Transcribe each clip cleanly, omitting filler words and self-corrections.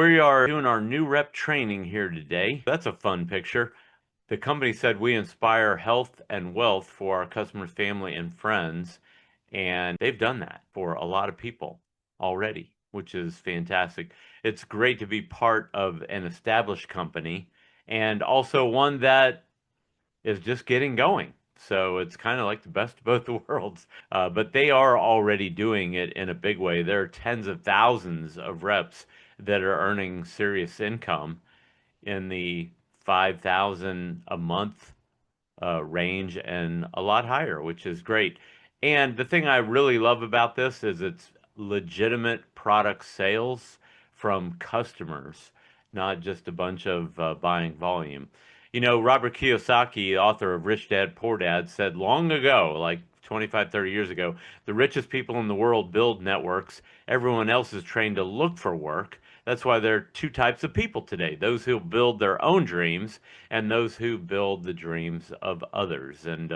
we are doing our new rep training here today. That's a fun picture. The company said we inspire health and wealth for our customers, family, and friends. And they've done that for a lot of people already, which is fantastic. It's great to be part of an established company and also one that is just getting going. So it's kind of like the best of both worlds. But they are already doing it in a big way. There are tens of thousands of reps that are earning serious income in the 5,000 a month range and a lot higher, which is great. And the thing I really love about this is it's legitimate product sales from customers, not just a bunch of buying volume. You know, Robert Kiyosaki, author of Rich Dad, Poor Dad, said long ago, like 25, 30 years ago, the richest people in the world build networks. Everyone else is trained to look for work. That's why there are two types of people today, those who build their own dreams and those who build the dreams of others. And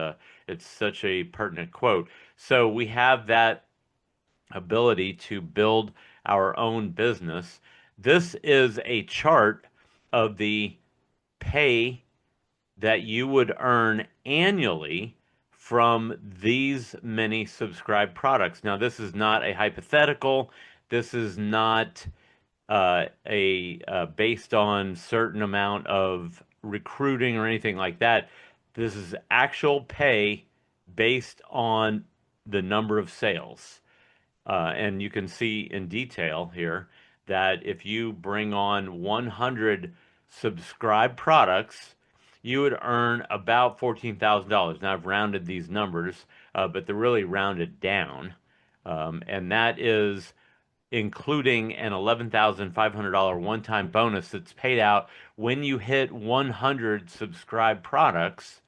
it's such a pertinent quote. So we have that ability to build our own business. This is a chart of the pay that you would earn annually from these many subscribed products. Now, this is not a hypothetical. This is not based on certain amount of recruiting or anything like that. This is actual pay based on the number of sales. And you can see in detail here that if you bring on 100 subscribed products, you would earn about $14,000. Now, I've rounded these numbers, but they're really rounded down. And that is including an $11,500 one-time bonus that's paid out when you hit 100 subscribed products,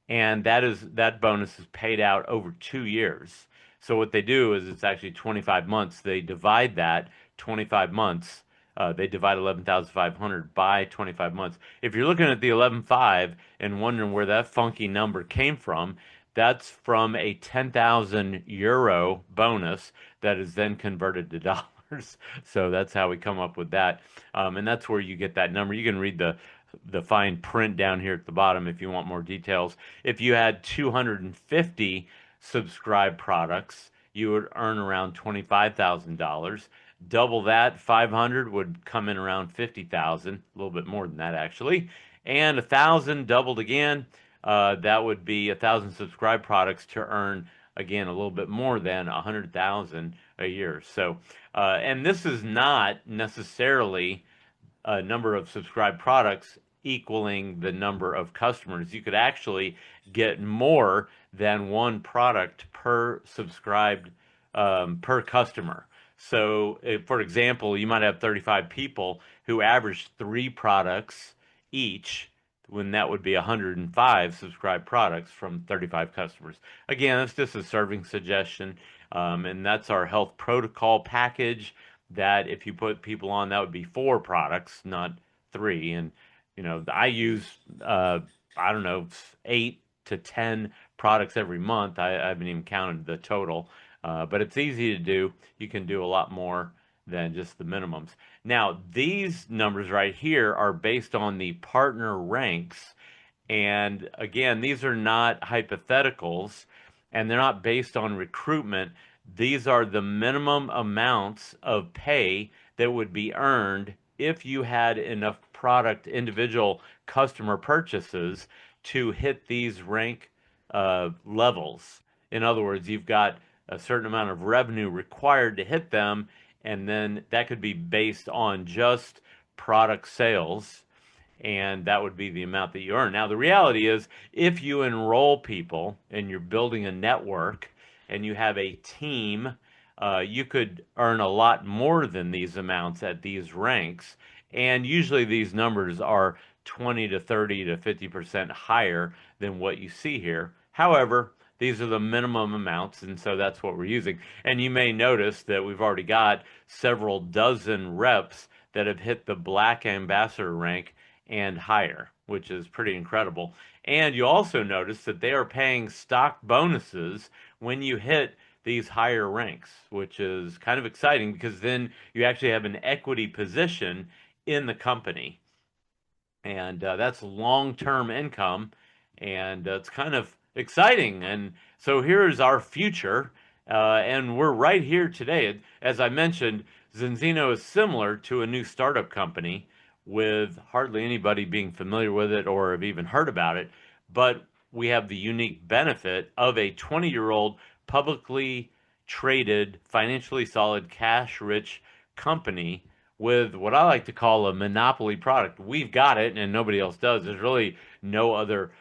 and that bonus is paid out over 2 years. So what they do is it's actually 25 months. They divide that 25 months. They divide 11,500 by 25 months. If you're looking at the 11.5 and wondering where that funky number came from, that's from a 10,000 euro bonus that is then converted to dollars. So that's how we come up with that. And that's where you get that number. You can read the fine print down here at the bottom if you want more details. If you had 250 subscribed products, you would earn around $25,000. Double that, 500 would come in around 50,000, a little bit more than that actually. And 1,000 doubled again, that would be 1,000 subscribed products to earn again a little bit more than 100,000 a year. So, and this is not necessarily a number of subscribed products equaling the number of customers. You could actually get more than one product per subscribed per customer. So, for example, you might have 35 people who average 3 products each, when that would be 105 subscribed products from 35 customers. Again, that's just a serving suggestion, and that's our health protocol package. That if you put people on, that would be 4 products, not 3. And you know, I use I don't know, 8 to 10 products every month. I haven't even counted the total. But it's easy to do. You can do a lot more than just the minimums. Now, these numbers right here are based on the partner ranks. And again, these are not hypotheticals and they're not based on recruitment. These are the minimum amounts of pay that would be earned if you had enough product individual customer purchases to hit these rank levels. In other words, you've got a certain amount of revenue required to hit them, and then that could be based on just product sales, and that would be the amount that you earn. Now, the reality is, if you enroll people and you're building a network and you have a team, you could earn a lot more than these amounts at these ranks. And usually these numbers are 20 to 30 to 50% higher than what you see here. However, these are the minimum amounts, and so that's what we're using. And you may notice that we've already got several dozen reps that have hit the Black Ambassador rank and higher, which is pretty incredible. And you also notice that they are paying stock bonuses when you hit these higher ranks, which is kind of exciting because then you actually have an equity position in the company, and that's long-term income, and it's kind of exciting. And so here's our future, and we're right here today. As I mentioned, Zinzino is similar to a new startup company with hardly anybody being familiar with it or have even heard about it, but we have the unique benefit of a 20-year-old publicly traded, financially solid, cash-rich company with what I like to call a monopoly product. We've got it, and nobody else does. There's really no other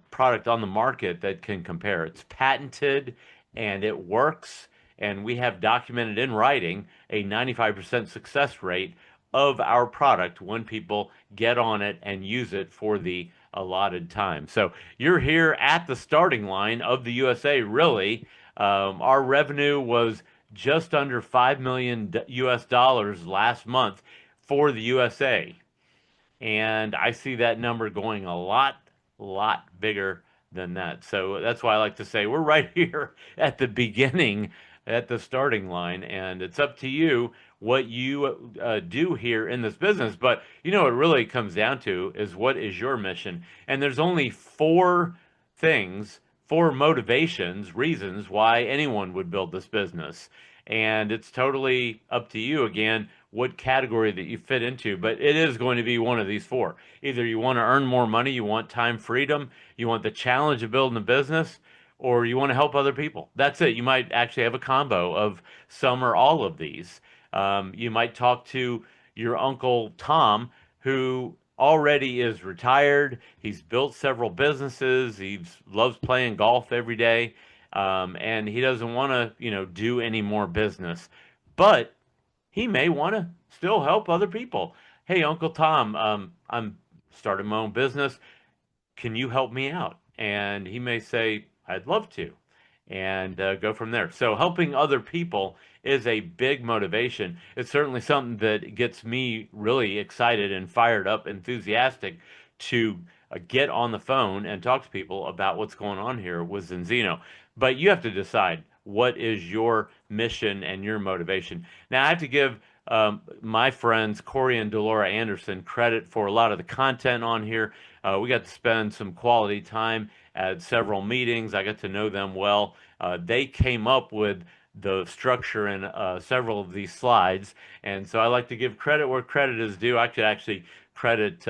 product on the market that can compare. It's patented and it works, and we have documented in writing a 95% success rate of our product when people get on it and use it for the allotted time. So you're here at the starting line of the USA, really. Our revenue was just under 5 million US dollars last month for the USA. And I see that number going a lot bigger than that. So that's why I like to say we're right here at the beginning, at the starting line, and it's up to you what you do here in this business. But you know, what it really comes down to is what is your mission? And there's only four things, four motivations, reasons why anyone would build this business. And it's totally up to you again what category that you fit into, but it is going to be one of these four. Either you want to earn more money, you want time freedom, you want the challenge of building a business, or you want to help other people. That's it. You might actually have a combo of some or all of these. You might talk to your Uncle Tom, who already is retired. He's built several businesses. He loves playing golf every day, and he doesn't want to, do any more business. But he may want to still help other people. Hey, Uncle Tom, I'm starting my own business. Can you help me out? And he may say, I'd love to, and go from there. So helping other people is a big motivation. It's certainly something that gets me really excited and fired up, enthusiastic to get on the phone and talk to people about what's going on here with Zinzino. But you have to decide what is your mission and your motivation. Now, I have to give my friends Corey and Delora Anderson credit for a lot of the content on here. We got to spend some quality time at several meetings. I got to know them well. They came up with the structure in several of these slides, and so I like to give credit where credit is due. I could actually credit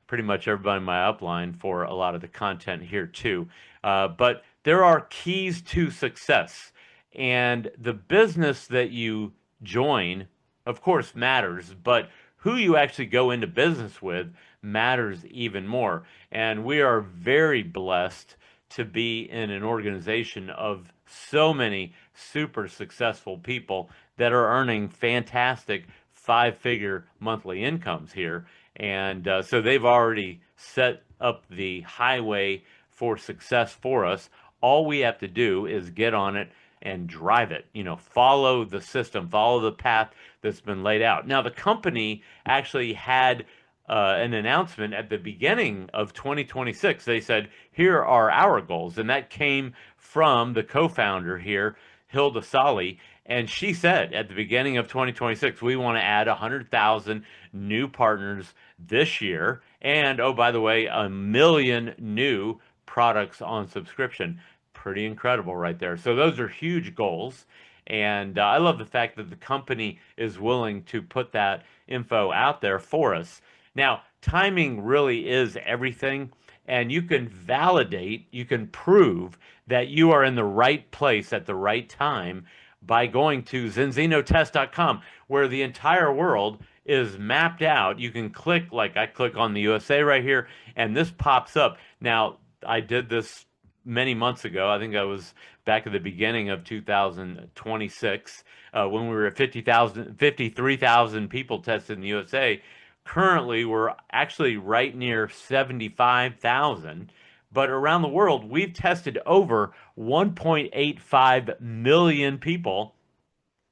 pretty much everybody in my upline for a lot of the content here too. But there are keys to success, and the business that you join, of course, matters, but who you actually go into business with matters even more. And we are very blessed to be in an organization of so many super successful people that are earning fantastic five-figure monthly incomes here. And so they've already set up the highway for success for us. All we have to do is get on it and drive it. Follow the system, follow the path that's been laid out. Now, the company actually had an announcement at the beginning of 2026. They said, here are our goals. And that came from the co-founder here, Hilde Saele. And she said at the beginning of 2026, we want to add 100,000 new partners this year. And, oh, by the way, 1 million new products on subscription. Pretty incredible right there. So those are huge goals. And I love the fact that the company is willing to put that info out there for us. Now, timing really is everything. And you can validate, you can prove that you are in the right place at the right time by going to zinzinotest.com, where the entire world is mapped out. You can click, like I click on the USA right here, and this pops up. Now, I did this many months ago. I think I was back at the beginning of 2026 when we were at 53,000 people tested in the USA. Currently, we're actually right near 75,000. But around the world, we've tested over 1.85 million people,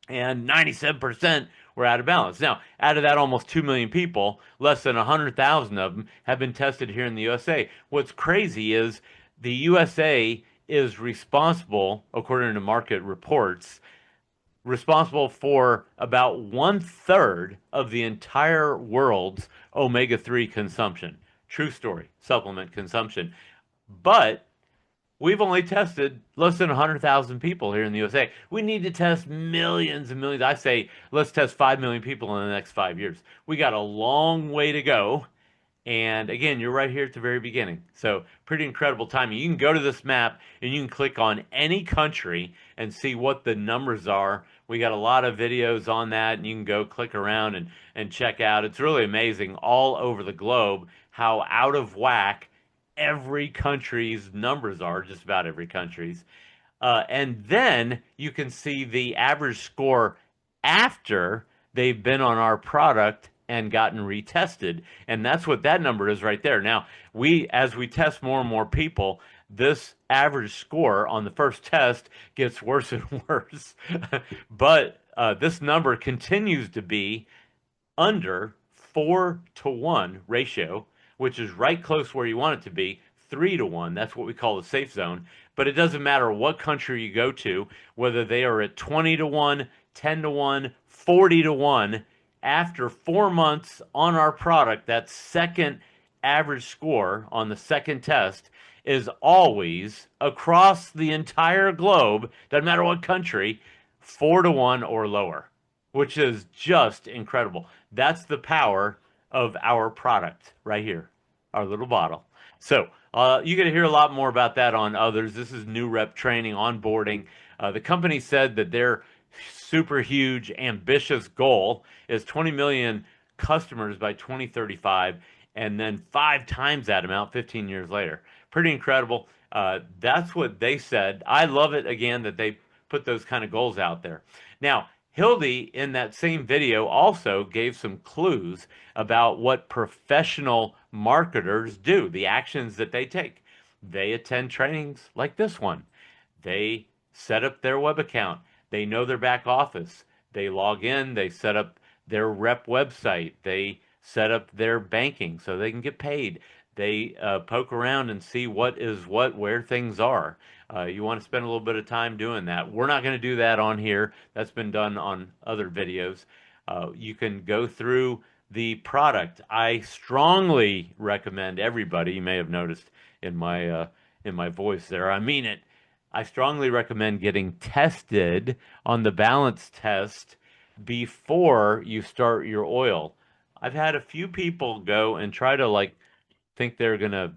and 97% were out of balance. Now, out of that almost 2 million people, less than 100,000 of them have been tested here in the USA. What's crazy is the USA is responsible, according to market reports, responsible for about 1/3 of the entire world's omega-3 consumption. True story, supplement consumption. But we've only tested less than 100,000 people here in the USA. We need to test millions and millions. I say let's test 5 million people in the next 5 years. We got a long way to go. And again, you're right here at the very beginning. So pretty incredible timing. You can go to this map and you can click on any country and see what the numbers are. We got a lot of videos on that, and you can go click around and check out. It's really amazing all over the globe how out of whack every country's numbers are, just about every country's. And then you can see the average score after they've been on our product and gotten retested. And that's what that number is right there. Now, as we test more and more people, this average score on the first test gets worse and worse. But this number continues to be under 4-to-1 ratio, which is right close where you want it to be. 3-to-1, that's what we call the safe zone. But it doesn't matter what country you go to, whether they are at 20-to-1, 10-to-1, 40-to-1. After 4 months on our product, that second average score on the second test is always across the entire globe, doesn't matter what country, 4-to-1 or lower, which is just incredible. That's the power of our product right here, our little bottle. So you're going to hear a lot more about that on others. This is new rep training, onboarding. The company said that their super huge, ambitious goal is 20 million customers by 2035, and then 5 times that amount 15 years later. Pretty incredible. That's what they said. I love it, again, that they put those kind of goals out there. Now, Hilde, in that same video, also gave some clues about what professional marketers do, the actions that they take. They attend trainings like this one. They set up their web account. They know their back office. They log in. They set up their rep website. They set up their banking so they can get paid. They poke around and see what is what, where things are. You want to spend a little bit of time doing that. We're not going to do that on here. That's been done on other videos. You can go through the product. I strongly recommend everybody, you may have noticed in my voice there, I mean it. I strongly recommend getting tested on the BalanceTest before you start your oil. I've had a few people go and try to think they're going to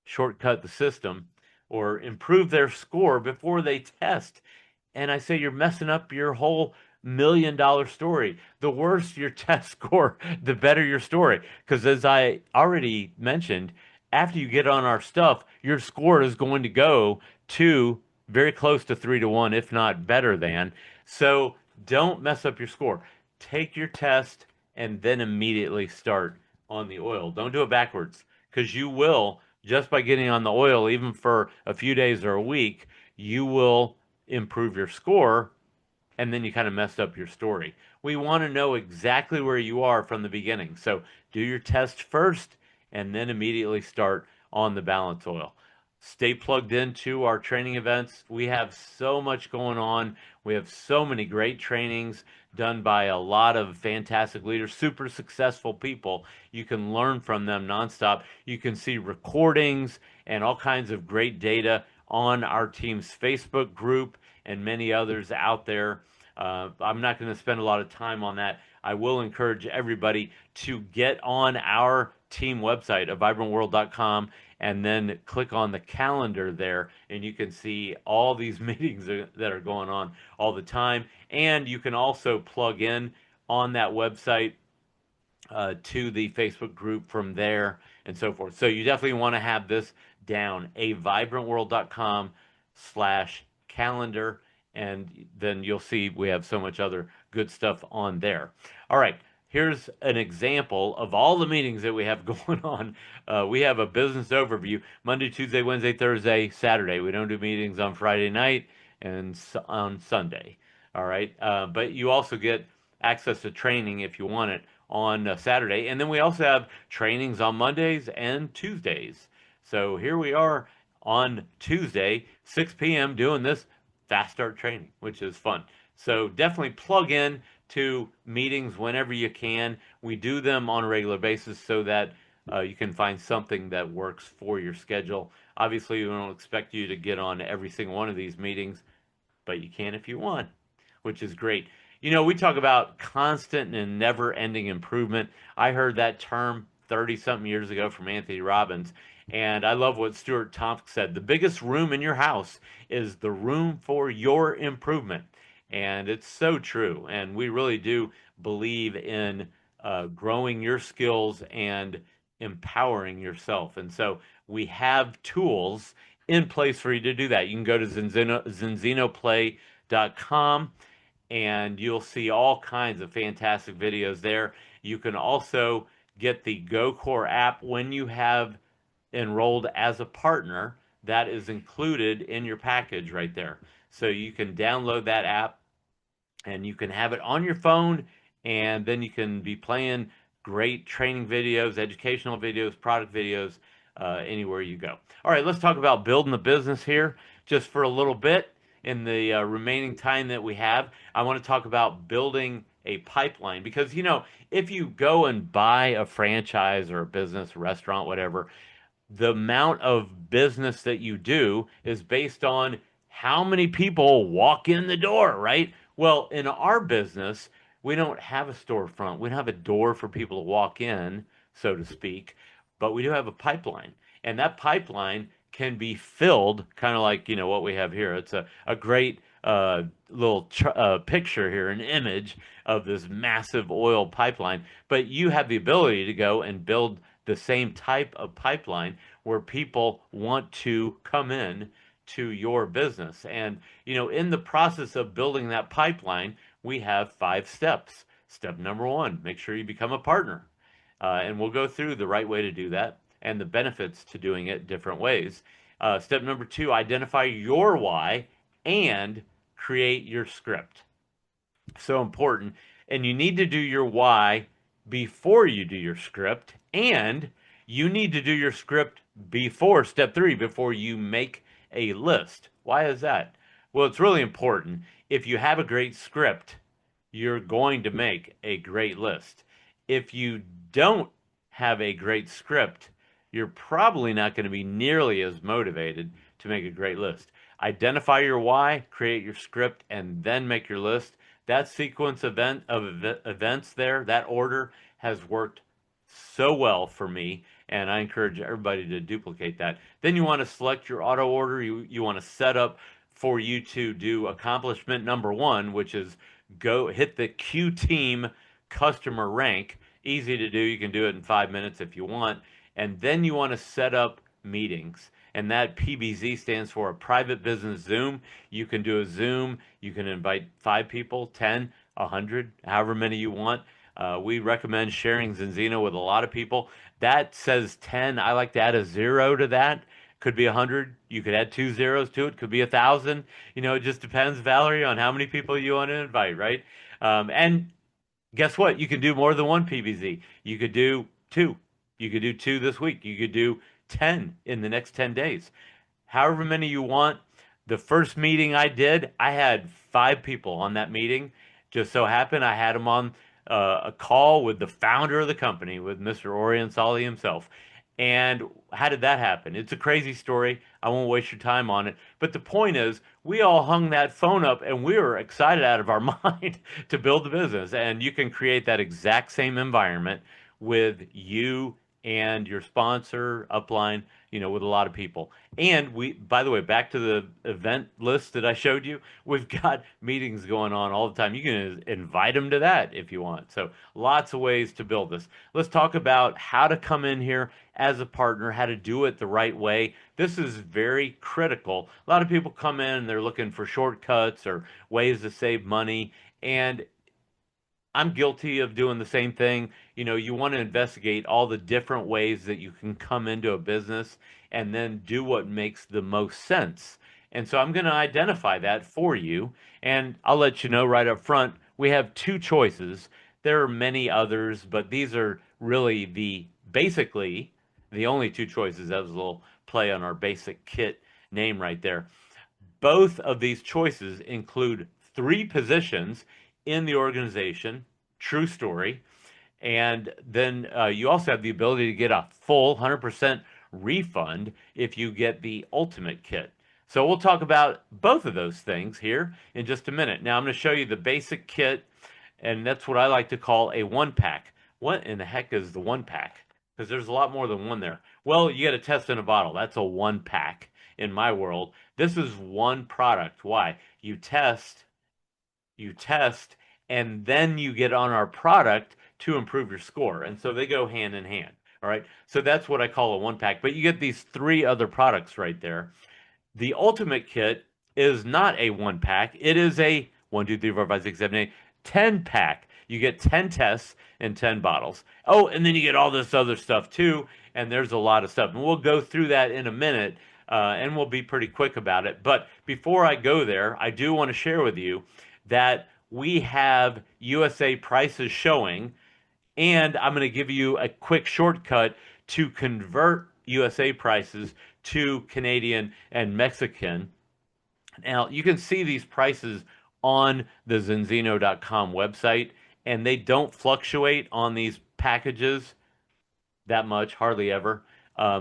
shortcut the system or improve their score before they test. And I say you're messing up your whole $1 million story. The worse your test score, the better your story. Because as I already mentioned, after you get on our stuff, your score is going to go to very close to 3-to-1, if not better than. So don't mess up your score. Take your test and then immediately start on the oil. Don't do it backwards, because you will, just by getting on the oil, even for a few days or a week, you will improve your score, and then you kind of messed up your story. We want to know exactly where you are from the beginning. So do your test first and then immediately start on the balance oil. Stay plugged into our training events. We have so much going on. We have so many great trainings done by a lot of fantastic leaders, super successful people. You can learn from them nonstop. You can see recordings and all kinds of great data on our team's Facebook group and many others out there. I'm not going to spend a lot of time on that. I will encourage everybody to get on our team website at vibrantworld.com and then click on the calendar there, and you can see all these meetings that are going on all the time. And you can also plug in on that website to the Facebook group from there and so forth. So you definitely want to have this down, avibrantworld.com/calendar, and then you'll see we have so much other good stuff on there. All right. Here's an example of all the meetings that we have going on. We have a business overview Monday, Tuesday, Wednesday, Thursday, Saturday. We don't do meetings on Friday night and on Sunday. All right. But you also get access to training if you want it on Saturday. And then we also have trainings on Mondays and Tuesdays. So here we are on Tuesday, 6 p.m., doing this fast start training, which is fun. So definitely plug in to meetings whenever you can. We do them on a regular basis so that you can find something that works for your schedule. Obviously, we don't expect you to get on every single one of these meetings, but you can if you want, which is great. We talk about constant and never ending improvement. I heard that term 30 something years ago from Anthony Robbins. And I love what Stuart Tompkins said. The biggest room in your house is the room for your improvement. And it's so true. And we really do believe in growing your skills and empowering yourself. And so we have tools in place for you to do that. You can go to ZinzinoPlay.com and you'll see all kinds of fantastic videos there. You can also get the GoCore app when you have enrolled as a partner. That is included in your package right there. So you can download that app and you can have it on your phone, and then you can be playing great training videos, educational videos, product videos, anywhere you go. All right, let's talk about building the business here just for a little bit. In the remaining time that we have, I want to talk about building a pipeline because, if you go and buy a franchise or a business, a restaurant, whatever, the amount of business that you do is based on how many people walk in the door, right? Well, in our business, we don't have a storefront. We don't have a door for people to walk in, so to speak, but we do have a pipeline. And that pipeline can be filled kind of like, what we have here. It's a great little picture here, an image of this massive oil pipeline. But you have the ability to go and build the same type of pipeline where people want to come in to your business. And, in the process of building that pipeline, we have 5 steps. Step number 1, make sure you become a partner. And we'll go through the right way to do that and the benefits to doing it different ways. Step number 2, identify your why and create your script. So important. And you need to do your why before you do your script, and you need to do your script before step 3, before you make a list. Why is that? Well, it's really important. If you have a great script, you're going to make a great list. If you don't have a great script, you're probably not going to be nearly as motivated to make a great list. Identify your why, create your script, and then make your list. That sequence of events there, that order has worked so well for me, and I encourage everybody to duplicate that. Then you want to select your auto order. You want to set up for you to do accomplishment number 1, which is go hit the Q team customer rank. Easy to do. You can do it in 5 minutes if you want. And then you want to set up meetings. And that PBZ stands for a private business Zoom. You can do a Zoom. You can invite 5 people, 10, 100, however many you want. We recommend sharing Zinzino with a lot of people. That says 10. I like to add a 0 to that. Could be 100. You could add 2 zeros to it. Could be 1,000. It just depends, Valerie, on how many people you want to invite, right? And guess what? You can do more than 1 PBZ. You could do 2. You could do 2 this week. You could do 10 in the next 10 days. However many you want. The first meeting I did, I had 5 people on that meeting. Just so happened I had them on a call with the founder of the company, with Mr. Orjan Saele himself. And how did that happen? It's a crazy story. I won't waste your time on it. But the point is, we all hung that phone up and we were excited out of our mind to build the business. And you can create that exact same environment with you and your sponsor, upline, with a lot of people. And we, by the way, back to the event list that I showed you, we've got meetings going on all the time. You can invite them to that if you want. So lots of ways to build this. Let's talk about how to come in here as a partner, how to do it the right way. This is very critical. A lot of people come in and they're looking for shortcuts or ways to save money. And I'm guilty of doing the same thing. You want to investigate all the different ways that you can come into a business and then do what makes the most sense. And so I'm going to identify that for you. And I'll let you know right up front, we have 2 choices. There are many others, but these are really basically the only 2 choices. That was a little play on our basic kit name right there. Both of these choices include 3 positions in the organization. True story. And then you also have the ability to get a full 100% refund if you get the ultimate kit. So we'll talk about both of those things here in just a minute. Now I'm going to show you the basic kit, and that's what I like to call a one pack. What in the heck is the one pack? Because there's a lot more than one there. Well, you get a test in a bottle. That's a one pack in my world. This is one product. Why? You test, and then you get on our product to improve your score. And so they go hand in hand. All right. So that's what I call a one pack. But you get these 3 other products right there. The ultimate kit is not a one pack. It is a 1, 2, 3, 4, 5, 6, 7, 8, 10 pack. You get 10 tests and 10 bottles. Oh, and then you get all this other stuff too. And there's a lot of stuff. And we'll go through that in a minute. And we'll be pretty quick about it. But before I go there, I do want to share with you that we have USA prices showing, and I'm going to give you a quick shortcut to convert USA prices to Canadian and Mexican. Now, you can see these prices on the Zinzino.com website, and they don't fluctuate on these packages that much, hardly ever.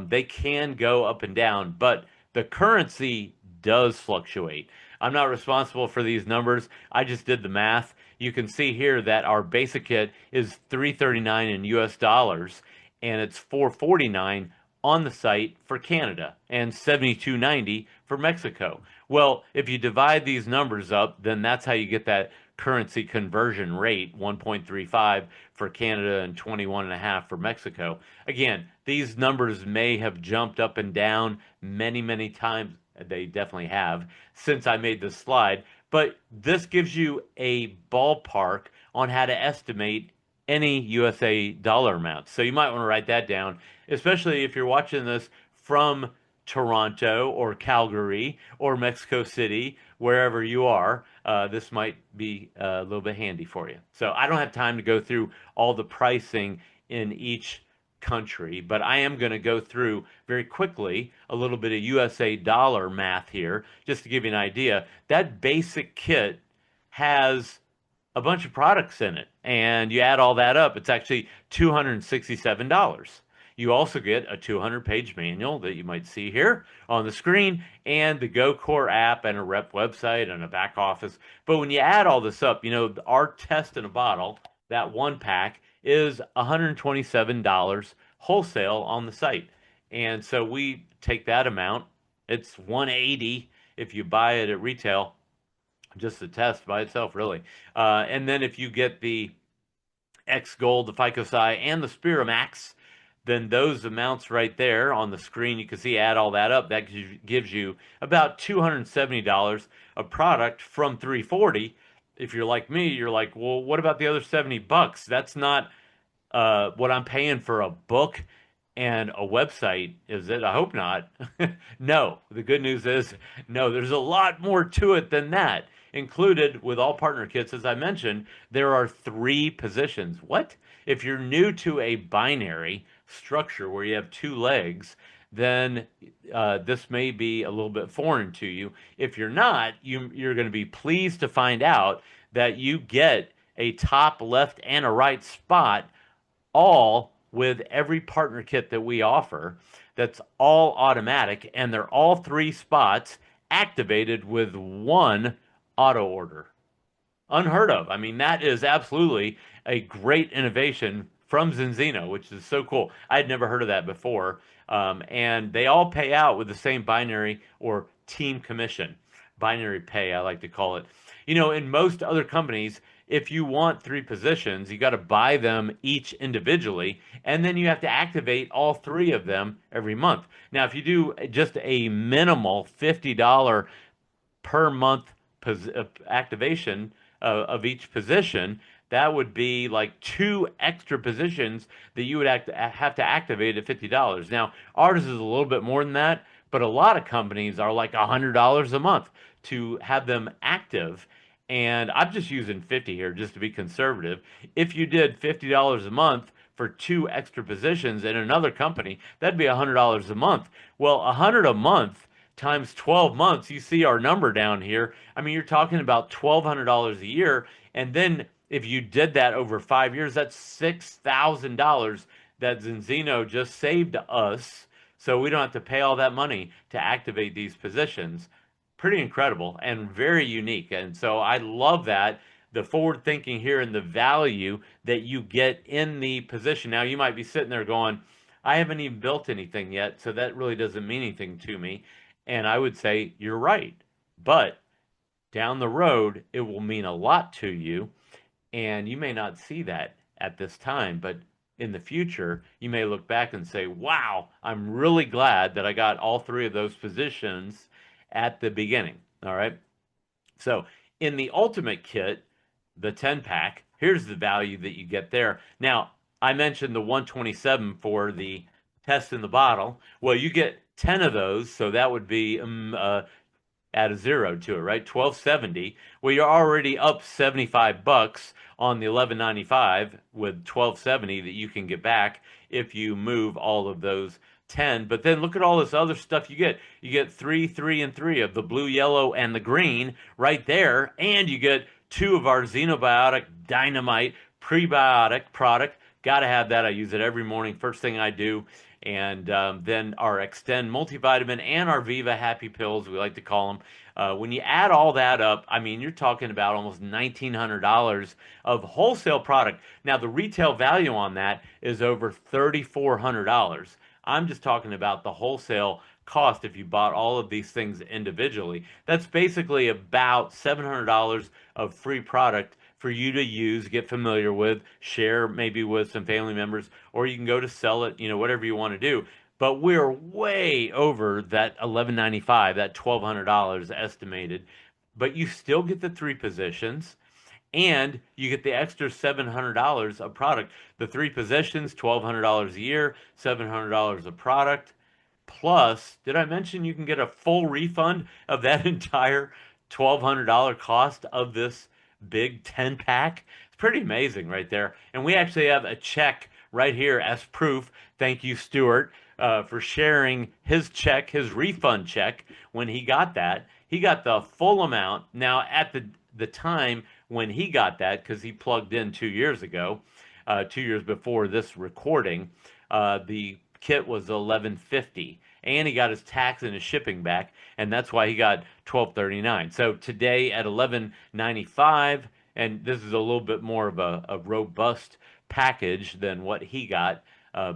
They can go up and down, but the currency does fluctuate. I'm not responsible for these numbers. I just did the math. You can see here that our basic kit is $339 in US dollars, and it's $449 on the site for Canada and $72.90 for Mexico. Well, if you divide these numbers up, then that's how you get that currency conversion rate, 1.35 for Canada and 21.5 for Mexico. Again, these numbers may have jumped up and down many, many times. They definitely have since I made this slide, but this gives you a ballpark on how to estimate any USA dollar amount. So you might want to write that down, especially if you're watching this from Toronto or Calgary or Mexico City, wherever you are. This might be a little bit handy for you. So I don't have time to go through all the pricing in each country, but I am going to go through very quickly a little bit of USA dollar math here, just to give you an idea. That basic kit has a bunch of products in it, and you add all that up, it's actually $267. You also get a 200-page manual that you might see here on the screen, and the GoCore app, and a rep website, and a back office. But when you add all this up, our test in a bottle, that one pack, is $127 wholesale on the site. And so we take that amount. It's $180 if you buy it at retail, just the test by itself, really. And then if you get the X Gold, the FICO Sci, and the Spiramax, then those amounts right there on the screen, you can see, add all that up. That gives you about $270 of product from $340. If you're like me, you're like, well, what about the other $70? That's not what I'm paying for a book and a website, is it? I hope not. No, the good news is, no, there's a lot more to it than that. Included with all partner kits, as I mentioned, there are 3 positions. What? If you're new to a binary structure where you have 2 legs, then this may be a little bit foreign to you. If you're not, you're going to be pleased to find out that you get a top, left, and a right spot, all with every partner kit that we offer. That's all automatic, and they're all 3 spots activated with 1 auto order. Unheard of. I mean, that is absolutely a great innovation from Zinzino, which is so cool. I had never heard of that before. And they all pay out with the same binary or team commission. Binary pay, I like to call it. In most other companies, if you want 3 positions, you got to buy them each individually, and then you have to activate all 3 of them every month. Now, if you do just a minimal $50 per month activation of each position, that would be like 2 extra positions that you would have to activate at $50. Now, ours is a little bit more than that, but a lot of companies are like $100 a month to have them active. And I'm just using 50 here just to be conservative. If you did $50 a month for 2 extra positions in another company, that'd be $100 a month. Well, 100 a month times 12 months, you see our number down here. I mean, you're talking about $1,200 a year. And then if you did that over 5 years, that's $6,000 that Zinzino just saved us. So we don't have to pay all that money to activate these positions. Pretty incredible and very unique. And so I love that, the forward thinking here and the value that you get in the position. Now, you might be sitting there going, I haven't even built anything yet, so that really doesn't mean anything to me. And I would say, you're right. But down the road, it will mean a lot to you. And you may not see that at this time, but in the future, you may look back and say, wow, I'm really glad that I got all 3 of those positions at the beginning. All right. So in the ultimate kit, the 10 pack, here's the value that you get there. Now, I mentioned the 127 for the test in the bottle. Well, you get 10 of those, so that would be add a zero to it, right? 1270. Well, you're already up $75 on the 1195 with 1270 that you can get back if you move all of those 10. But then look at all this other stuff you get. You get 3, 3, and 3 of the blue, yellow, and the green right there. And you get 2 of our Xenobiotic Dynamite prebiotic product. Got to have that. I use it every morning, first thing I do. And then our Extend multivitamin and our Viva Happy Pills, we like to call them. When you add all that up, I mean, you're talking about almost $1,900 of wholesale product. Now, the retail value on that is over $3,400. I'm just talking about the wholesale cost if you bought all of these things individually. That's basically about $700 of free product for you to use, get familiar with, share maybe with some family members, or you can go to sell it, whatever you want to do. But we're way over that $1,195, that $1,200 estimated. But you still get the 3 positions and you get the extra $700 of product. The 3 positions, $1,200 a year, $700 of product. Plus, did I mention you can get a full refund of that entire $1,200 cost of this big 10 pack? It's pretty amazing right there. And we actually have a check right here as proof. Thank you, Stuart, for sharing his check, his refund check, when he got that. He got the full amount. Now, at the time when he got that, because he plugged in 2 years ago, 2 years before this recording, the kit was $1,150, and he got his tax and his shipping back, and that's why he got $1,239. So today at $1,195, and this is a little bit more of a robust package than what he got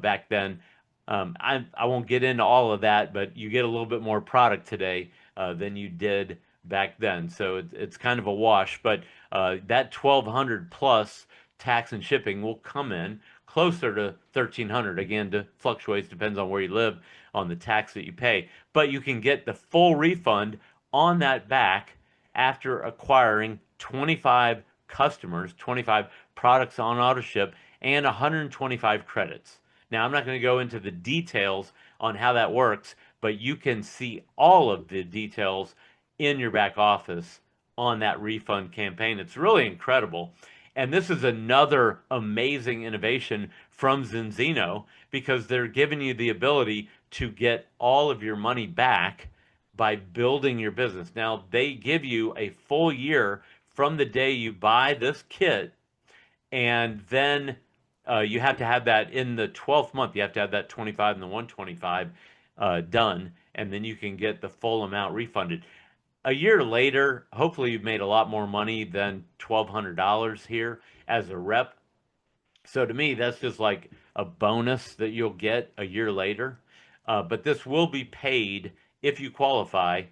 back then. I won't get into all of that, but you get a little bit more product today than you did back then. So it's kind of a wash, but that 1,200 plus tax and shipping will come in closer to 1,300. Again, to fluctuates, depends on where you live, on the tax that you pay. But you can get the full refund on that back after acquiring 25 customers, 25 products on auto ship, and 125 credits. Now, I'm not going to go into the details on how that works, but you can see all of the details in your back office on that refund campaign. It's really incredible. And this is another amazing innovation from Zinzino, because they're giving you the ability to get all of your money back by building your business. Now, they give you a full year from the day you buy this kit, and then you have to have that in the 12th month. You have to have that 25 and the 125 done, and then you can get the full amount refunded. A year later, hopefully you've made a lot more money than $1,200 here as a rep. So to me, that's just like a bonus that you'll get a year later. But this will be paid if you qualify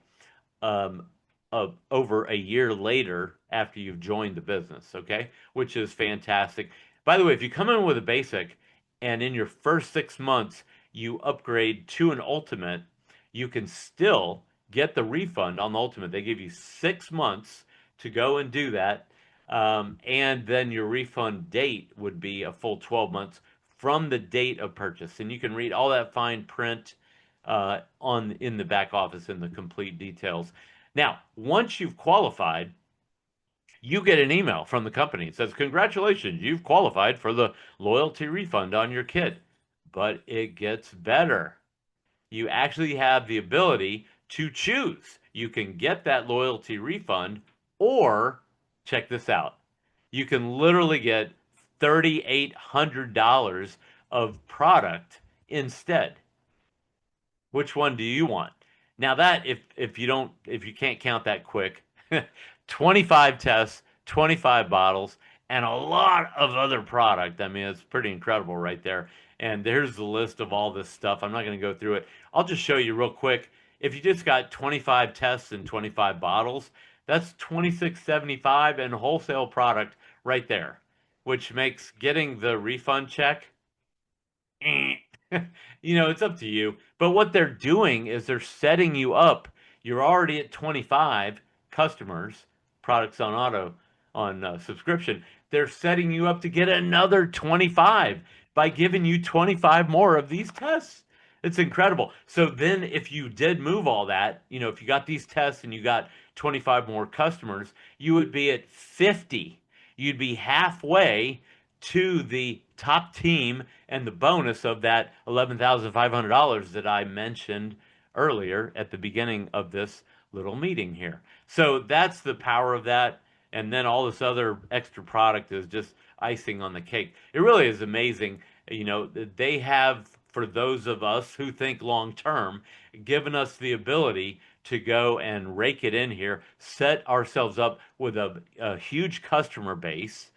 over a year later after you've joined the business, okay? Which is fantastic. By the way, if you come in with a basic and in your first 6 months you upgrade to an ultimate, you can still get the refund on the ultimate. They give you 6 months to go and do that. And then your refund date would be a full 12 months from the date of purchase. And you can read all that fine print in the back office in the complete details. Now, once you've qualified, you get an email from the company. It says, congratulations, you've qualified for the loyalty refund on your kit. But it gets better. You actually have the ability to choose. You can get that loyalty refund, or check this out, you can literally get $3,800 of product instead. Which one do you want? Now that if you can't count that quick, 25 tests, 25 bottles, and a lot of other product. I mean, it's pretty incredible right there. And there's the list of all this stuff. I'm not going to go through it. I'll just show you real quick. If you just got 25 tests and 25 bottles, that's 26.75 and wholesale product right there, which makes getting the refund check it's up to you. But what they're doing is they're setting you up. You're already at 25 customers, products on auto, on subscription. They're setting you up to get another 25 by giving you 25 more of these tests. It's incredible. So then, if you did move all that, if you got these tests and you got 25 more customers, you would be at 50. You'd be halfway to the top team and the bonus of that $11,500 that I mentioned earlier at the beginning of this little meeting here. So that's the power of that. And then all this other extra product is just icing on the cake. It really is amazing. They have, for those of us who think long term, given us the ability to go and rake it in here, set ourselves up with a huge customer base.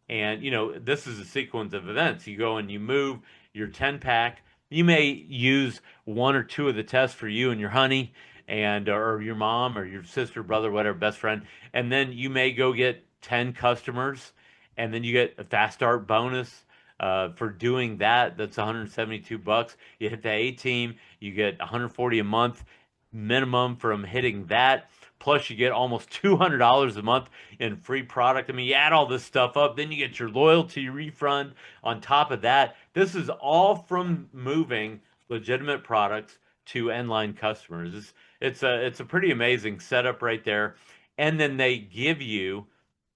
And, this is a sequence of events. You go and you move your 10 pack. You may use one or two of the tests for you and your honey and or your mom or your sister, brother, whatever, best friend. And then you may go get 10 customers, and then you get a fast start bonus for doing that. That's 172 bucks. You hit the A team, you get 140 a month minimum from hitting that. Plus, you get almost $200 a month in free product. I mean, you add all this stuff up, then you get your loyalty refund on top of that. This is all from moving legitimate products to end-line customers. It's a pretty amazing setup right there. And then they give you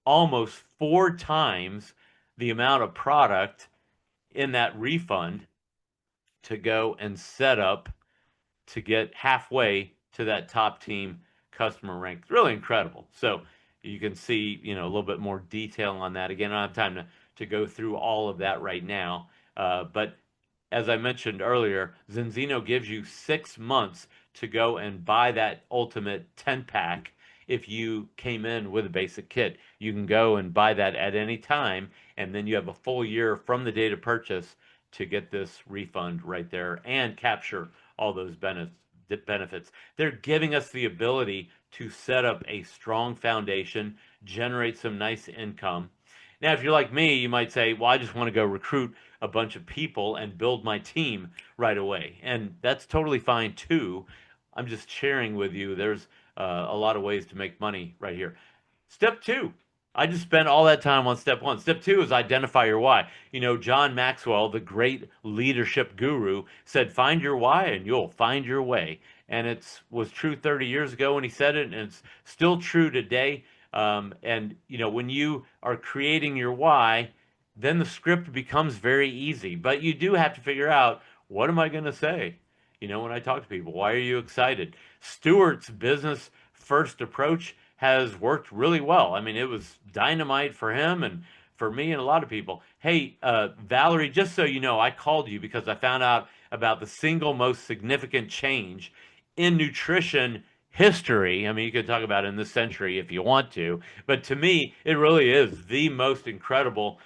almost 4 times the amount of product in that refund to go and set up to get halfway to that top team customer rank. It's really incredible. So you can see, a little bit more detail on that. Again, I don't have time to go through all of that right now. But as I mentioned earlier, Zinzino gives you 6 months to go and buy that ultimate 10 pack. If you came in with a basic kit, you can go and buy that at any time, and then you have a full year from the date of purchase to get this refund right there and capture all those benefits. They're giving us the ability to set up a strong foundation, generate some nice income. Now, if you're like me, you might say, well, I just want to go recruit a bunch of people and build my team right away. And that's totally fine too. I'm just sharing with you, there's a lot of ways to make money right here. Step two, I just spent all that time on step one. Step two is identify your why. John Maxwell, the great leadership guru, said, find your why and you'll find your way. And it was true 30 years ago when he said it, and it's still true today. And when you are creating your why, then the script becomes very easy. But you do have to figure out, what am I going to say? When I talk to people, why are you excited? Stewart's business first approach has worked really well. I mean, it was dynamite for him and for me and a lot of people. Hey, Valerie, just so you know, I called you because I found out about the single most significant change in nutrition history. I mean, you could talk about it in this century if you want to, but to me, it really is the most incredible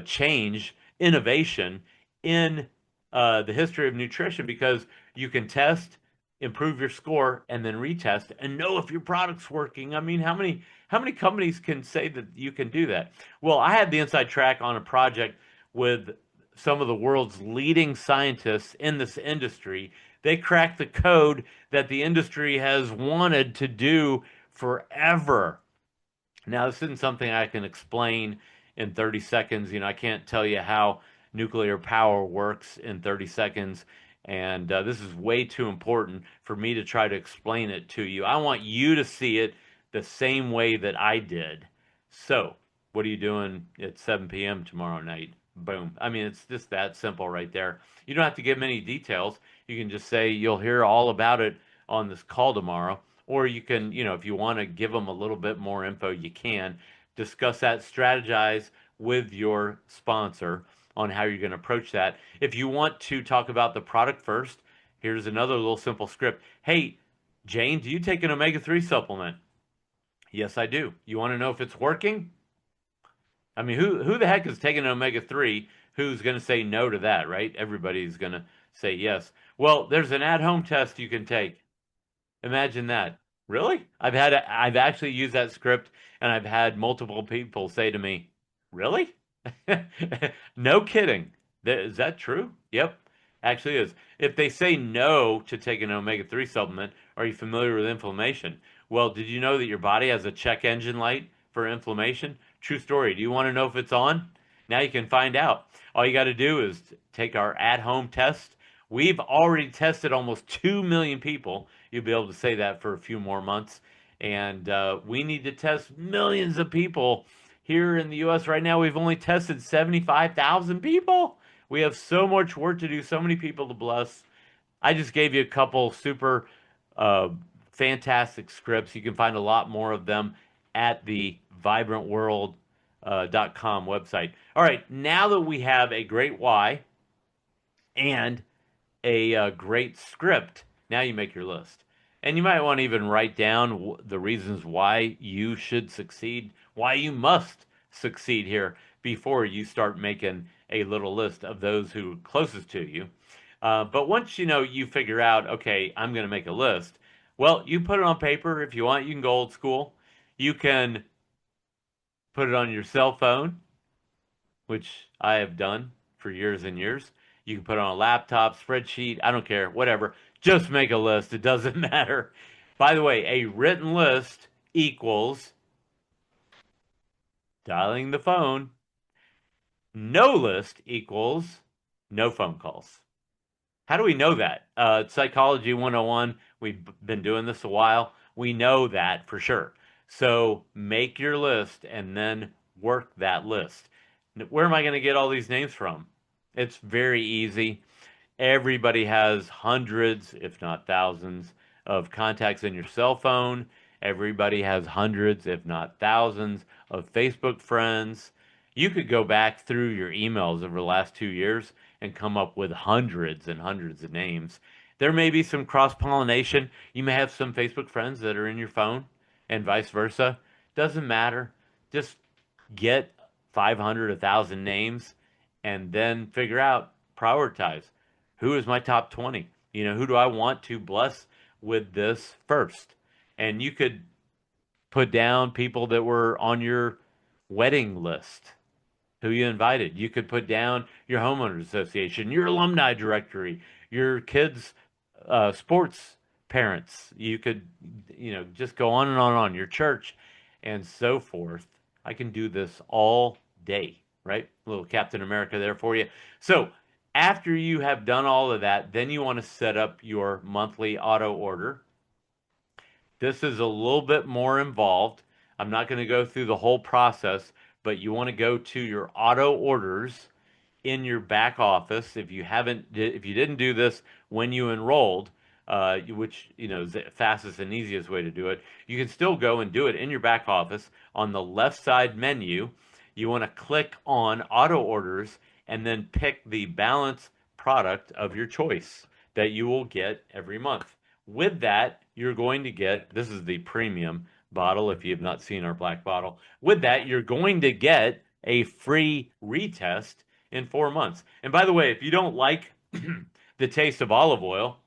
change, innovation in the history of nutrition, because you can test, improve your score, and then retest and know if your product's working. I mean, how many companies can say that you can do that? Well, I had the inside track on a project with some of the world's leading scientists in this industry. They cracked the code that the industry has wanted to do forever. Now, this isn't something I can explain in 30 seconds. I can't tell you how nuclear power works in 30 seconds. And this is way too important for me to try to explain it to you. I want you to see it the same way that I did. So, what are you doing at 7 p.m. tomorrow night? Boom. I mean, it's just that simple right there. You don't have to give many details. You can just say you'll hear all about it on this call tomorrow. Or you can, if you want to give them a little bit more info, you can discuss that, strategize with your sponsor on how you're going to approach that. If you want to talk about the product first, here's another little simple script. Hey, Jane, do you take an omega-3 supplement? Yes, I do. You want to know if it's working? I mean, who the heck is taking an omega-3 who's going to say no to that, right? Everybody's going to say yes. Well, there's an at-home test you can take. Imagine that. Really? I've actually used that script and I've had multiple people say to me, "Really?" No kidding. Is that true? Yep. Actually is. If they say no to take an omega-3 supplement, are you familiar with inflammation? Well, did you know that your body has a check engine light for inflammation? True story. Do you want to know if it's on? Now you can find out. All you got to do is take our at-home test. We've already tested almost 2 million people. You'll be able to say that for a few more months. And we need to test millions of people. Here in the US right now, we've only tested 75,000 people. We have so much work to do, so many people to bless. I just gave you a couple super uh, fantastic scripts. You can find a lot more of them at the vibrantworld.com website. All right, now that we have a great why and a great script, now you make your list. And you might want to even write down the reasons why you should succeed, why you must succeed here before you start making a little list of those who are closest to you. But once you figure out, okay, I'm going to make a list. Well, you put it on paper if you want. You can go old school. You can put it on your cell phone, which I have done for years and years. You can put it on a laptop, spreadsheet, I don't care, whatever. Just make a list. It doesn't matter. By the way, a written list equals dialing the phone. No list equals no phone calls. How do we know that? Psychology 101, we've been doing this a while. We know that for sure. So make your list and then work that list. Where am I going to get all these names from? It's very easy. Everybody has hundreds, if not thousands, of contacts in your cell phone. Everybody has hundreds, if not thousands, of Facebook friends. You could go back through your emails over the last 2 years and come up with hundreds and hundreds of names. There may be some cross pollination. You may have some Facebook friends that are in your phone and vice versa. Doesn't matter. Just get 500, 1,000 names and then figure out, prioritize. Who is my top 20? Who do I want to bless with this first? And you could put down people that were on your wedding list, who you invited. You could put down your homeowners association, your alumni directory, your kids' sports parents. You could, just go on and on and on, your church and so forth. I can do this all day, right? A little Captain America there for you. So after you have done all of that, then you want to set up your monthly auto order. This is a little bit more involved. I'm not going to go through the whole process, but you want to go to your auto orders in your back office. If you didn't do this when you enrolled, which is the fastest and easiest way to do it, you can still go and do it in your back office. On the left side menu, you want to click on auto orders and then pick the balance product of your choice that you will get every month. With that, you're going to get, this is the premium bottle if you have not seen our black bottle. With that, you're going to get a free retest in 4 months. And by the way, if you don't like the taste of olive oil,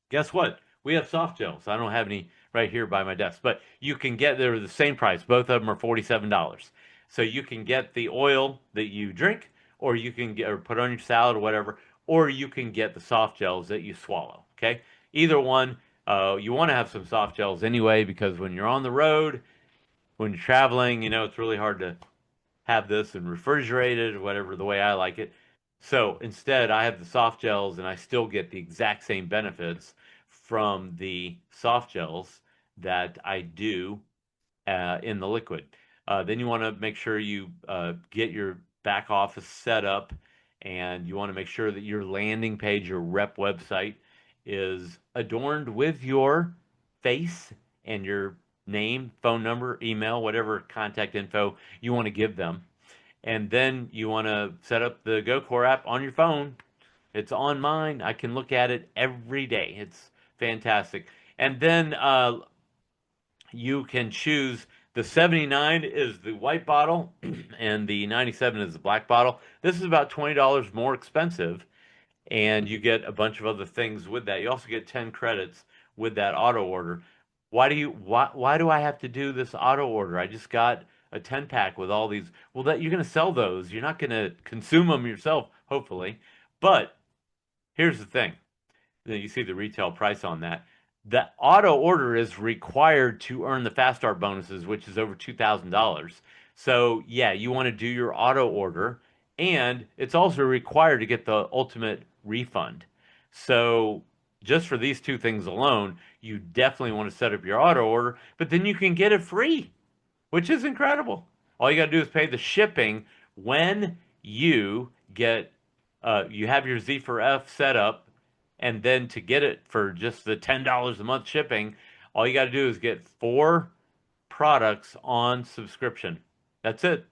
guess what? We have soft gels. I don't have any right here by my desk, but you can get, they're the same price. Both of them are $47. So you can get the oil that you drink, or you can get, or put on your salad or whatever, or you can get the soft gels that you swallow. Okay. Either one. You want to have some soft gels anyway, because when you're on the road, when you're traveling, it's really hard to have this and refrigerate it or whatever, the way I like it. So instead, I have the soft gels and I still get the exact same benefits from the soft gels that I do in the liquid. Then you want to make sure you get your back office set up, and you want to make sure that your landing page, your rep website, is adorned with your face and your name, phone number, email, whatever contact info you want to give them. And then you want to set up the GoCore app on your phone. It's on mine. I can look at it every day. It's fantastic. And then you can choose the 79 is the white bottle and the 97 is the black bottle. This is about $20 more expensive, and you get a bunch of other things with that. You also get 10 credits with that auto order. Why do I have to do this auto order? I just got a 10 pack with all these. Well, that you're going to sell those. You're not going to consume them yourself, hopefully. But here's the thing. You see the retail price on that. The auto order is required to earn the fast start bonuses, which is over $2,000. So yeah, you want to do your auto order, and it's also required to get the ultimate refund. So just for these two things alone, you definitely want to set up your auto order, but then you can get it free, which is incredible. All you got to do is pay the shipping when you get you have your Z for F set up, and then to get it for just the $10 a month shipping, all you got to do is get 4 products on subscription. That's it.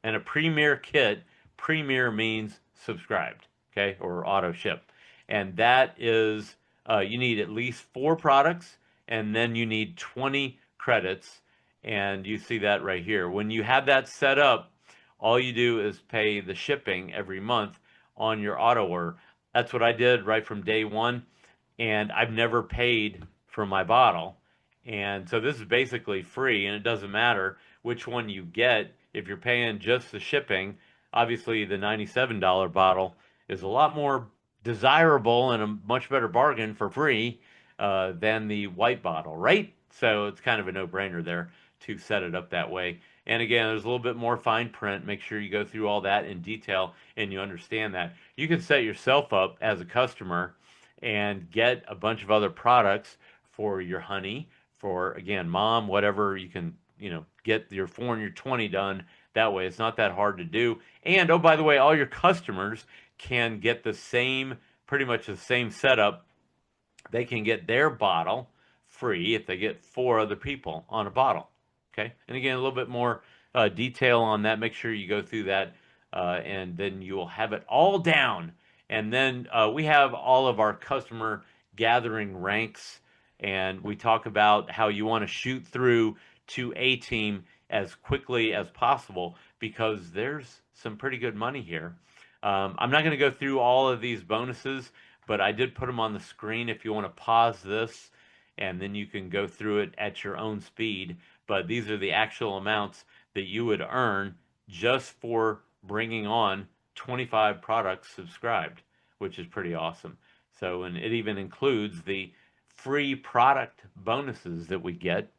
And a premier kit. Premier means subscribed, okay, or auto ship. And that is, you need at least 4 products, and then you need 20 credits. And you see that right here. When you have that set up, all you do is pay the shipping every month on your auto order. That's what I did right from day one, and I've never paid for my bottle. And so this is basically free, and it doesn't matter which one you get. If you're paying just the shipping, obviously the $97 bottle is a lot more desirable and a much better bargain for free than the white bottle, right? So it's kind of a no-brainer there to set it up that way. And again, there's a little bit more fine print. Make sure you go through all that in detail and you understand that. You can set yourself up as a customer and get a bunch of other products for your honey, for again, mom, whatever. You can, get your 4 and your 20 done that way. It's not that hard to do. And oh, by the way, all your customers can get the same, pretty much the same setup. They can get their bottle free if they get 4 other people on a bottle. Okay, and again, a little bit more detail on that. Make sure you go through that, and then you will have it all down. And then we have all of our customer gathering ranks, and we talk about how you want to shoot through to a team as quickly as possible because there's some pretty good money here. I'm not going to go through all of these bonuses, but I did put them on the screen if you want to pause this, and then you can go through it at your own speed. But these are the actual amounts that you would earn just for bringing on 25 products subscribed, which is pretty awesome. So, and it even includes the free product bonuses that we get.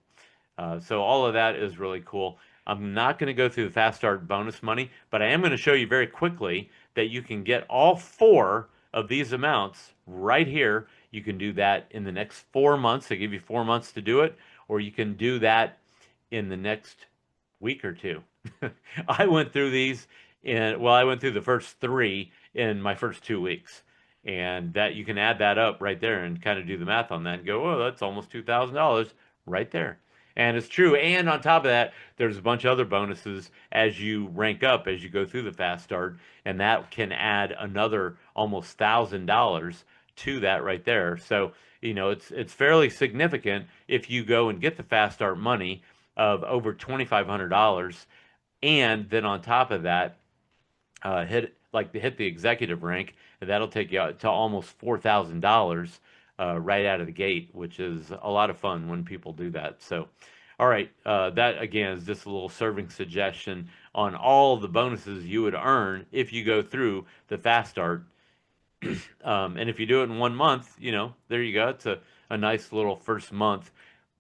So all of that is really cool. I'm not going to go through the Fast Start bonus money, but I am going to show you very quickly that you can get all 4 of these amounts right here. You can do that in the next 4 months. They give you 4 months to do it, or you can do that in the next week or 2. I went through these I went through the first 3 in my first 2 weeks. And that you can add that up right there and kind of do the math on that and go, oh, that's almost $2,000 right there. And it's true. And on top of that, there's a bunch of other bonuses as you rank up, as you go through the Fast Start, and that can add another almost $1,000 to that right there. So, it's fairly significant if you go and get the Fast Start money of over $2,500, and then on top of that, hit the executive rank, and that'll take you to almost $4,000 right out of the gate, which is a lot of fun when people do that. So, all right, that again is just a little serving suggestion on all the bonuses you would earn if you go through the Fast Start. And if you do it in 1 month, there you go. It's a nice little first month.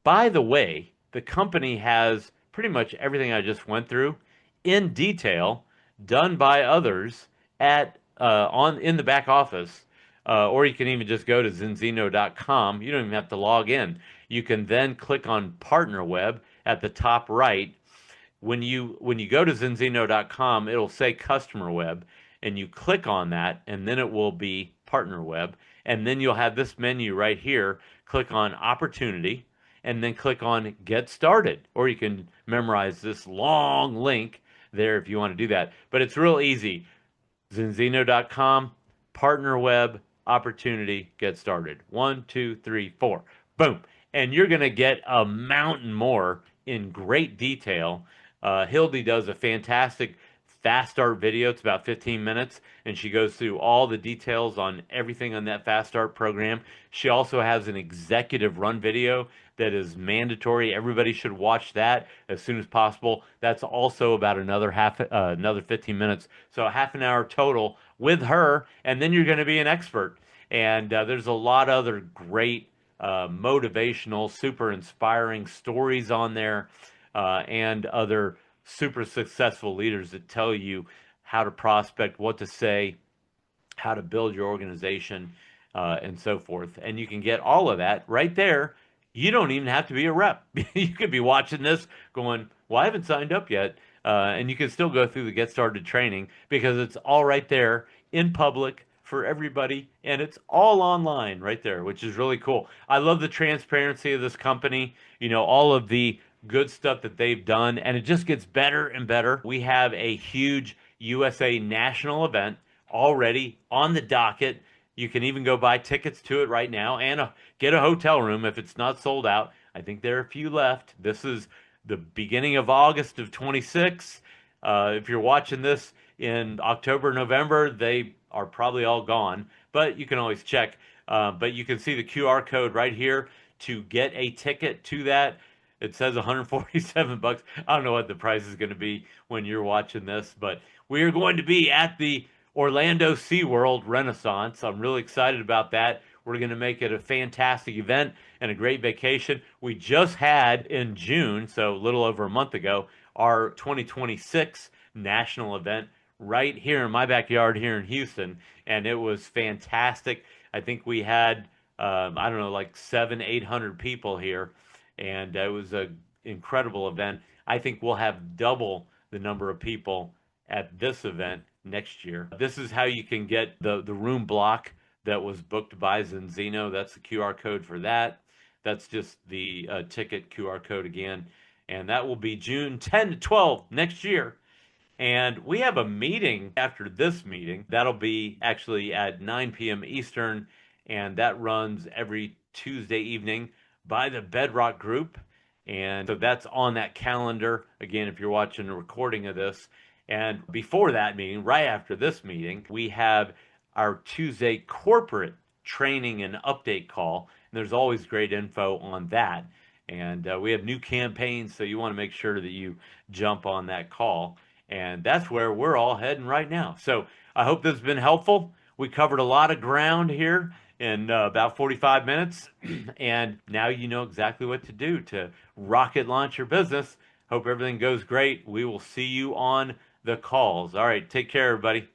By the way, the company has pretty much everything I just went through in detail, done by others in the back office, or you can even just go to Zinzino.com. You don't even have to log in. You can then click on Partner Web at the top right, when you go to Zinzino.com, it'll say customer web, and you click on that, and then it will be partner web, and then you'll have this menu right here. Click on opportunity, and then click on get started, or you can memorize this long link there if you want to do that. But it's real easy. Zinzino.com, partner web, opportunity, get started. 1, 2, 3, 4. Boom. And you're going to get a mountain more in great detail. Hilde does a fantastic fast start video. It's about 15 minutes, and she goes through all the details on everything on that fast start program. She also has an executive run video that is mandatory. Everybody should watch that as soon as possible. That's also about another 15 minutes, so a half an hour total with her, and then you're going to be an expert. And there's a lot of other great motivational, super inspiring stories on there, and other super successful leaders that tell you how to prospect, what to say, how to build your organization, and so forth. And you can get all of that right there. You don't even have to be a rep. You could be watching this going, well, I haven't signed up yet. And you can still go through the Get Started training because it's all right there in public for everybody, and it's all online right there, which is really cool. I love the transparency of this company, all of the good stuff that they've done, and it just gets better and better. We have a huge USA national event already on the docket. You can even go buy tickets to it right now and get a hotel room if it's not sold out. I think there are a few left. This is the beginning of August of 26. If you're watching this in October, November, they are probably all gone, but you can always check. But you can see the QR code right here to get a ticket to that. It says 147 bucks. I don't know what the price is going to be when you're watching this, but we are going to be at the Orlando SeaWorld Renaissance. I'm really excited about that. We're going to make it a fantastic event and a great vacation. We just had in June, so a little over a month ago, our 2026 national event right here in my backyard here in Houston, and it was fantastic. I think we had, I don't know, like 700-800 people here, and it was an incredible event. I think we'll have double the number of people at this event next year. This is how you can get the room block that was booked by Zinzino. That's the QR code for that. That's just the ticket QR code again. And that will be June 10 to 12 next year. And we have a meeting after this meeting. That'll be actually at 9 p.m. Eastern, and that runs every Tuesday evening by the Bedrock Group. And so that's on that calendar, again, if you're watching a recording of this. And before that meeting, right after this meeting, we have our Tuesday corporate training and update call. And there's always great info on that. And we have new campaigns, so you want to make sure that you jump on that call. And that's where we're all heading right now. So I hope this has been helpful. We covered a lot of ground here in about 45 minutes. And now you know exactly what to do to rocket launch your business. Hope everything goes great. We will see you on the calls. All right, take care, everybody.